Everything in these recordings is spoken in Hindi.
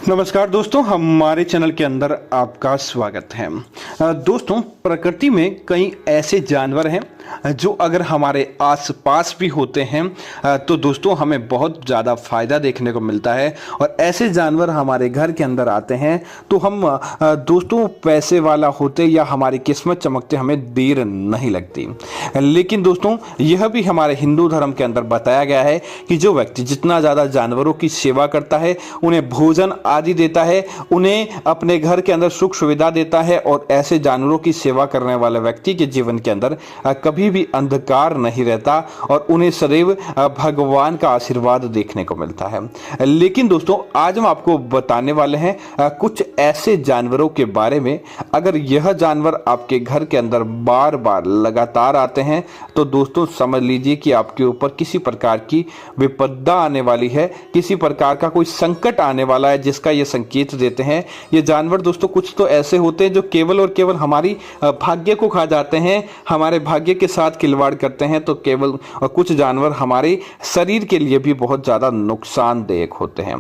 नमस्कार दोस्तों, हमारे चैनल के अंदर आपका स्वागत है। दोस्तों, प्रकृति में कई ऐसे जानवर हैं जो अगर हमारे आसपास भी होते हैं तो दोस्तों हमें बहुत ज़्यादा फायदा देखने को मिलता है। और ऐसे जानवर हमारे घर के अंदर आते हैं तो हम दोस्तों पैसे वाला होते या हमारी किस्मत चमकते हमें देर नहीं लगती। लेकिन दोस्तों यह भी हमारे हिंदू धर्म के अंदर बताया गया है कि जो व्यक्ति जितना ज़्यादा जानवरों की सेवा करता है, उन्हें भोजन आदि देता है, उन्हें अपने घर के अंदर सुख सुविधा देता है, और ऐसे जानवरों की सेवा करने वाले व्यक्ति के जीवन के अंदर कभी भी अंधकार नहीं रहता और उन्हें सदैव भगवान का आशीर्वाद देखने को मिलता है। लेकिन दोस्तों आज हम आपको बताने वाले हैं कुछ ऐसे जानवरों के बारे में, अगर यह जानवर आपके घर के अंदर बार बार लगातार आते हैं तो दोस्तों समझ लीजिए कि आपके ऊपर किसी प्रकार की विपदा आने वाली है, किसी प्रकार का कोई संकट आने वाला है, जिसका ये संकेत देते हैं। ये जानवर दोस्तों कुछ तो ऐसे होते हैं जो केवल और केवल हमारी भाग्य को खा जाते हैं, हमारे भाग्य के साथ खिलवाड़ करते हैं। तो केवल कुछ जानवर हमारे शरीर के लिए भी बहुत ज्यादा नुकसानदायक होते हैं।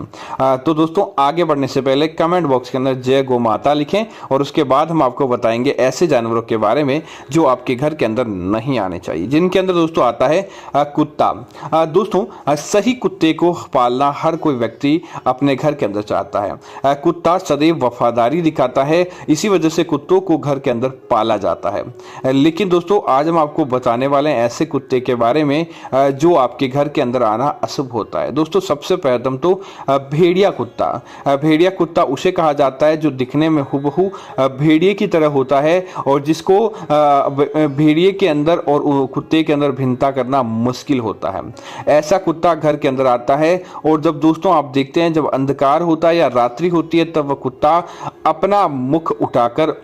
तो दोस्तों आगे बढ़ने से पहले कमेंट बॉक्स के अंदर जय गौ माता लिखें और उसके बाद हम आपको बताएंगे ऐसे जानवरों के बारे में जो आपके घर के अंदर नहीं आने चाहिए, जिनके अंदर दोस्तों आता है कुत्ता। दोस्तों सही कुत्ते को पालना हर कोई व्यक्ति अपने घर के अंदर चाहता है। कुत्ता सदैव वफादारी दिखाता है, इसी वजह से कुत्तों को घर के अंदर पाला जाता है। लेकिन दोस्तों आज हम आपको बताने वाले हैं ऐसे कुत्ते के बारे में जो आपके घर के अंदर आना अशुभ होता है। दोस्तों सबसे प्रथम तो भेड़िया कुत्ता। भेड़िया कुत्ता उसे कहा जाता है जो दिखने में हुबहू भेड़िए की तरह होता है और जिसको भेड़िए के अंदर और कुत्ते के अंदर भिन्नता करना मुश्किल होता है। ऐसा कुत्ता घर के अंदर आता है और जब दोस्तों आप देखते हैं जब अंधकार होता है या रात्रि होती है तब वह कुत्ता अपना मुख उठाकर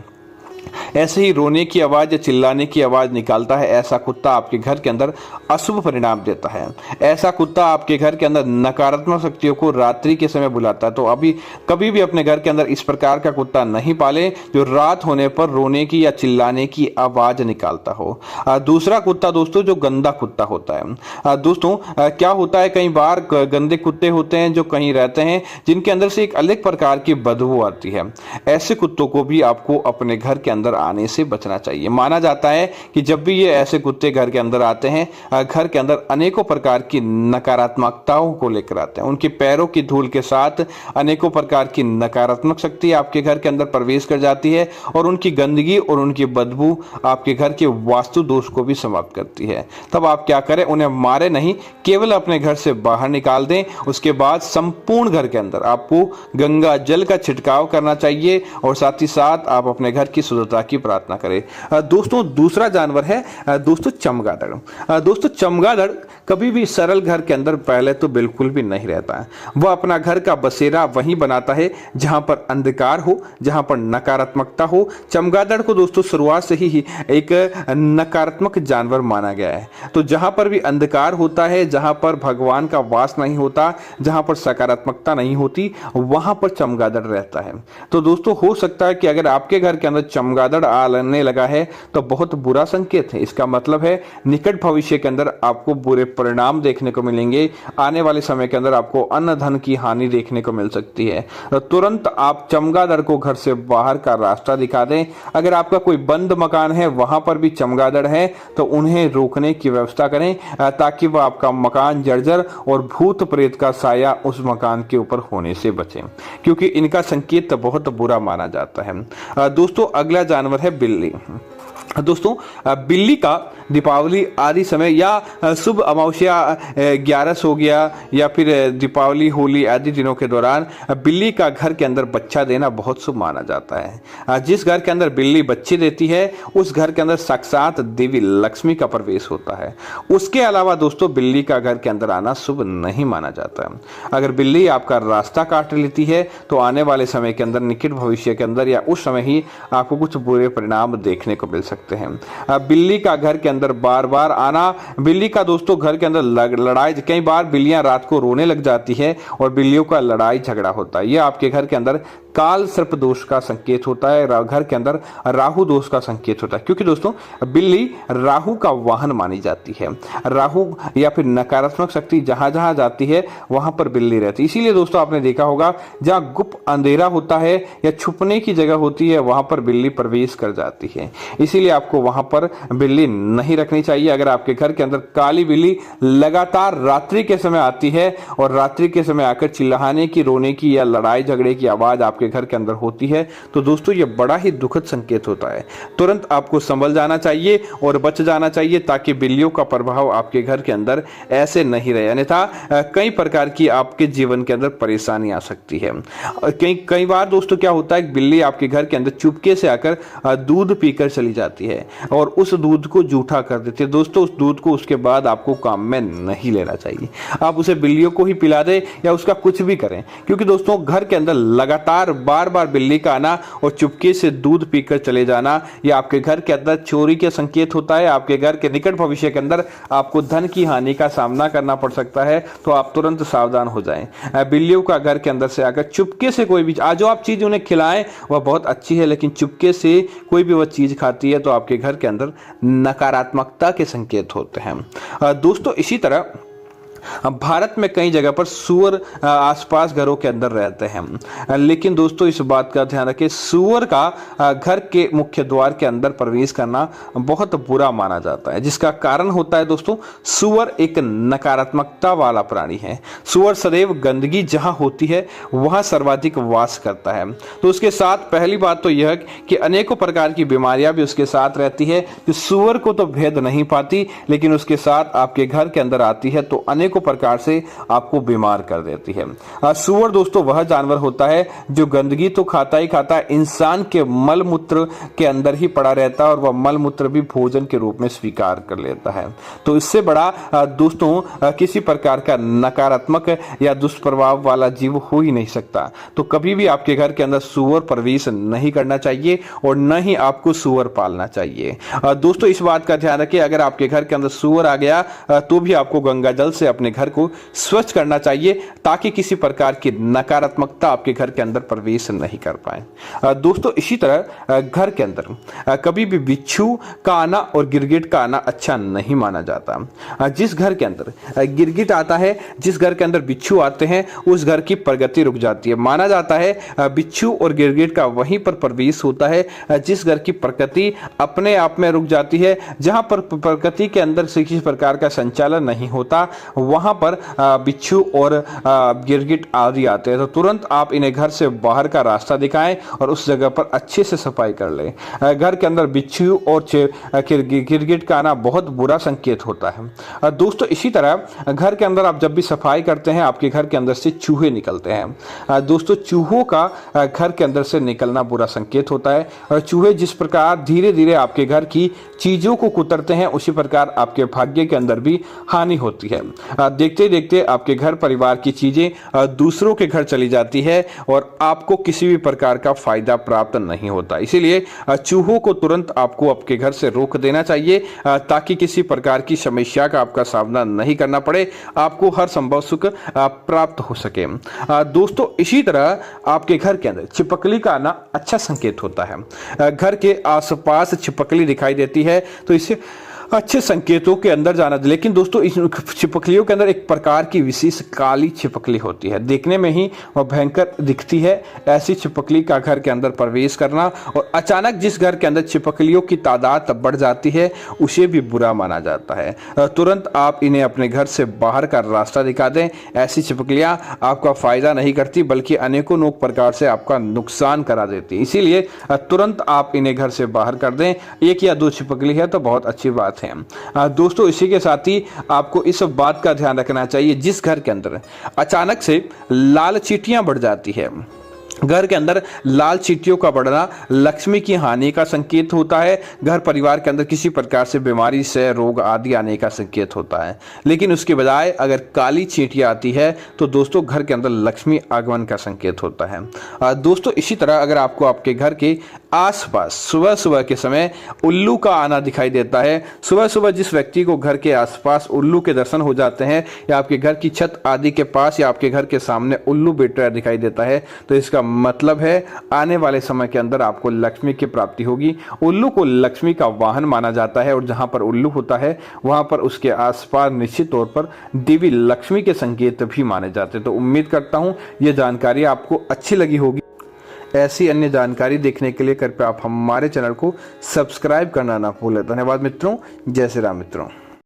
ऐसे ही रोने की आवाज या चिल्लाने की आवाज निकालता है। ऐसा कुत्ता आपके घर के अंदर अशुभ परिणाम देता है। ऐसा कुत्ता आपके घर के अंदर नकारात्मक शक्तियों को रात्रि के समय बुलाता है। तो अभी कभी भी अपने घर के अंदर इस प्रकार का कुत्ता नहीं पाले जो रात होने पर रोने की या चिल्लाने की आवाज निकालता हो। दूसरा कुत्ता दोस्तों जो गंदा कुत्ता होता है। दोस्तों क्या होता है, कई बार गंदे कुत्ते होते हैं जो कहीं रहते हैं जिनके अंदर से एक अलग प्रकार की बदबू आती है। ऐसे कुत्तों को भी आपको अपने घर के अंदर आने से बचना चाहिए। माना जाता है कि जब भी ये ऐसे कुत्ते घर के अंदर आते हैं, घर के अंदर अनेकों प्रकार की नकारात्मकताओं को लेकर आते हैं। उनके पैरों की धूल के साथ अनेकों प्रकार की नकारात्मक शक्ति आपके घर के अंदर प्रवेश कर जाती है और उनकी गंदगी और उनकी बदबू आपके घर के वास्तु दोष को भी समाप्त करती है। तब आप क्या करें, उन्हें मारे नहीं, केवल अपने घर से बाहर निकाल दें। उसके बाद संपूर्ण घर के अंदर आपको गंगा जल का छिड़काव करना चाहिए और साथ ही साथ आप अपने घर की शुद्धता की प्रार्थना करें। दोस्तों दूसरा जानवर है दोस्तों चमगादड़। दोस्तों चमगादड़ कभी भी सरल घर के अंदर पहले तो बिल्कुल भी नहीं रहता है। वह अपना घर का बसेरा वहीं बनाता है जहां पर अंधकार हो, जहां पर नकारात्मकता हो। चमगादड़ को दोस्तों शुरुआत से ही एक नकारात्मक जानवर माना गया है। तो जहां पर भी अंधकार होता है, जहां पर भगवान का वास नहीं होता, जहां पर सकारात्मकता नहीं होती, वहां पर चमगादड़ रहता है। तो दोस्तों हो सकता है कि अगर आपके घर के अंदर चमगादड़ आने लगा है तो बहुत बुरा संकेत है। इसका मतलब है निकट भविष्य के अंदर आपको बुरे परिणाम देखने को मिलेंगे। आने वाले समय के अंदर आपको अन्न धन की हानि देखने को मिल सकती है। तो तुरंत आप चमगादड़ को घर से बाहर का रास्ता दिखा दें। अगर आपका कोई बंद मकान है, वहां पर भी चमगादड़ है, तो उन्हें रोकने की व्यवस्था करें ताकि वह आपका मकान जर्जर और भूत प्रेत का साया उस मकान के ऊपर होने से बचे, क्योंकि इनका संकेत बहुत बुरा माना जाता है। दोस्तों अगला जानवर है बिल्ली। दोस्तों बिल्ली का दीपावली आदि समय या शुभ अमावस्या 11 हो गया या फिर दीपावली होली आदि दिनों के दौरान बिल्ली का घर के अंदर बच्चा देना बहुत शुभ माना जाता है। जिस घर के अंदर बिल्ली बच्चे देती है उस घर के अंदर साक्षात देवी लक्ष्मी का प्रवेश होता है। उसके अलावा दोस्तों बिल्ली का घर के अंदर आना शुभ नहीं माना जाता। अगर बिल्ली आपका रास्ता काट लेती है तो आने वाले समय के अंदर निकट भविष्य के अंदर या उस समय ही आपको कुछ बुरे परिणाम देखने को मिल सकते सकते हैं। बिल्ली का घर के अंदर बार बार आना, बिल्ली का दोस्तों घर के अंदर लड़ाई, कई बार बिल्लियां रात को रोने लग जाती है और बिल्लियों का लड़ाई झगड़ा होता है, यह आपके घर के अंदर काल सर्प दोष का संकेत होता है, घर के अंदर राहु दोष का संकेत होता है। क्योंकि दोस्तों बिल्ली राहु का वाहन मानी जाती है, राहु या फिर नकारात्मक शक्ति जहां जहां जाती है वहां पर बिल्ली रहती है। इसीलिए दोस्तों आपने देखा होगा जहां गुप्त अंधेरा होता है या छुपने की जगह होती है वहां पर बिल्ली प्रवेश कर जाती है। इसीलिए आपको वहां पर बिल्ली नहीं रखनी चाहिए। अगर आपके घर के अंदर काली बिल्ली लगातार रात्रि के समय आती है और रात्रि के समय आकर चिल्लाने की, रोने की या लड़ाई झगड़े की आवाज आपके घर के अंदर होती है तो दोस्तों यह बड़ा ही दुखद संकेत होता है। तुरंत आपको संभल जाना चाहिए और बच जाना चाहिए ताकि बिल्लियों का प्रभाव आपके घर के अंदर ऐसे नहीं रहे, अन्यथा कई प्रकार की आपके जीवन के अंदर परेशानी आ सकती है। कई बार दोस्तों क्या होता है, बिल्ली आपके घर के अंदर चुपके से आकर दूध पीकर चली जाती है और उस दूध को जूठा कर देती है। दोस्तों उस दूध को उसके बाद आपको काम में नहीं लेना चाहिए, आप उसे बिल्लियों को ही पिला दे या उसका कुछ भी करें, क्योंकि दोस्तों घर के अंदर लगातार बार बार बिल्ली का आना और चुपके से दूध पीकर चले जाना यह आपके घर के अंदर चोरी के संकेत होता है। आपके घर के निकट भविष्य के अंदर आपको धन की हानि का सामना करना पड़ सकता है, तो आप तुरंत सावधान हो जाएं। बिल्लियों का घर के अंदर से आकर चुपके से कोई भी जो आप चीज उन्हें खिलाएं वह बहुत अच्छी है, लेकिन चुपके से कोई भी वह चीज खाती है तो आपके घर के अंदर नकारात्मकता के संकेत होते हैं। दोस्तों इसी तरह भारत में कई जगह पर सुअर आसपास घरों के अंदर रहते हैं, लेकिन दोस्तों इस बात का ध्यान रखें, सुअर का घर के मुख्य द्वार के अंदर प्रवेश करना बहुत बुरा माना जाता है। जिसका कारण होता है दोस्तों, सुअर एक नकारात्मकता वाला प्राणी है। सुअर सदैव गंदगी जहां होती है वहां सर्वाधिक वास करता है। तो उसके साथ पहली बात तो यह कि अनेकों प्रकार की बीमारियां भी उसके साथ रहती है, जो सुअर को तो भेद नहीं पाती लेकिन उसके साथ आपके घर के अंदर आती है तो अनेकों प्रकार से आपको बीमार कर देती है। सुअर दोस्तों वह जानवर होता है जो गंदगी तो खाता ही खाता है, इंसान के मल मूत्र के अंदर ही पड़ा रहता है और वह मल मूत्र भी भोजन के रूप में स्वीकार कर लेता है। तो इससे बड़ा दोस्तों किसी प्रकार का नकारात्मक या दुष्प्रभाव वाला जीव हो ही नहीं सकता। तो कभी भी आपके घर के अंदर सुअर प्रवेश नहीं करना चाहिए और न ही आपको सुअर पालना चाहिए। दोस्तों इस बात का ध्यान रखिए, अगर आपके घर के अंदर सुअर आ गया तो भी आपको गंगा जल से अपने घर को स्वच्छ करना चाहिए ताकि किसी प्रकार की नकारात्मकता आपके घर के अंदर प्रवेश नहीं कर पाए। दोस्तों इसी तरह घर के अंदर कभी भी बिच्छू का आना और गिरगिट का आना अच्छा नहीं माना जाता। जिस घर के अंदर गिरगिट आता है, जिस घर के अंदर बिच्छू आते हैं उस घर की प्रगति रुक जाती है। माना जाता है बिच्छू और गिरगिट का वहीं पर प्रवेश होता है जिस घर की प्रकृति अपने आप में रुक जाती है, जहां पर प्रकृति के अंदर किसी प्रकार का संचालन नहीं होता वहां पर बिच्छू और गिरगिट आदि आते हैं। तो तुरंत आप इन्हें घर से बाहर का रास्ता दिखाएं और उस जगह पर अच्छे से सफाई कर लें। घर के अंदर बिच्छू और गिरगिट का आना बहुत बुरा संकेत होता है। दोस्तों इसी तरह घर के अंदर आप जब भी सफाई करते हैं आपके घर के अंदर से चूहे निकलते हैं। दोस्तों चूहों का घर के अंदर से निकलना बुरा संकेत होता है और चूहे जिस प्रकार धीरे धीरे आपके घर की चीजों को कुतरते हैं उसी प्रकार आपके भाग्य के अंदर भी हानि होती है। देखते देखते आपके घर परिवार की चीजें दूसरों के घर चली जाती है और आपको किसी भी प्रकार का फायदा प्राप्त नहीं होता। इसीलिए चूहों को तुरंत आपको आपके घर से रोक देना चाहिए ताकि किसी प्रकार की समस्या का आपका सामना नहीं करना पड़े, आपको हर संभव सुख प्राप्त हो सके। दोस्तों इसी तरह आपके घर के अंदर छिपकली का आना अच्छा संकेत होता है। घर के आसपास छिपकली दिखाई देती है तो इससे अच्छे संकेतों के अंदर जाना। लेकिन दोस्तों इस छिपकलियों के अंदर एक प्रकार की विशेष काली छिपकली होती है, देखने में ही वह भयंकर दिखती है। ऐसी छिपकली का घर के अंदर प्रवेश करना और अचानक जिस घर के अंदर छिपकलियों की तादाद बढ़ जाती है उसे भी बुरा माना जाता है। तुरंत आप इन्हें अपने घर से बाहर का रास्ता दिखा दें। ऐसी छिपकलियां आपका फायदा नहीं करती बल्कि अनेकों प्रकार से आपका नुकसान करा देती। इसीलिए तुरंत आप इन्हें घर से बाहर कर दें। एक या दो छिपकली है तो बहुत अच्छी बात है। दोस्तों इसी के साथ ही आपको इस बात का ध्यान रखना चाहिए, जिस घर के अंदर अचानक से लाल चींटियां बढ़ जाती है घर के अंदर लाल चींटियों का बढ़ना लक्ष्मी की हानि का संकेत होता है। घर परिवार के अंदर किसी प्रकार से बीमारी से रोग आदि आने का संकेत होता है। लेकिन उसके बजाय अगर काली चींटियां आती है तो दोस्तों घर के अंदर लक्ष्मी आगमन का संकेत होता है। दोस्तों इसी तरह अगर आपको आपके घर के आसपास सुबह सुबह के समय उल्लू का आना दिखाई देता है, सुबह सुबह जिस व्यक्ति को घर के आसपास उल्लू के दर्शन हो जाते हैं या आपके घर की छत आदि के पास या आपके घर के सामने उल्लू बैठा दिखाई देता है तो इसका मतलब है आने वाले समय के अंदर आपको लक्ष्मी की प्राप्ति होगी। उल्लू को लक्ष्मी का वाहन माना जाता है और जहां पर उल्लू होता है वहां पर उसके आसपास निश्चित तौर पर देवी लक्ष्मी के संकेत भी माने जाते हैं। तो उम्मीद करता हूं यह जानकारी आपको अच्छी लगी होगी। ऐसी अन्य जानकारी देखने के लिए कृपया आप हमारे चैनल को सब्सक्राइब करना ना भूलें। धन्यवाद मित्रों। जय श्री राम मित्रों।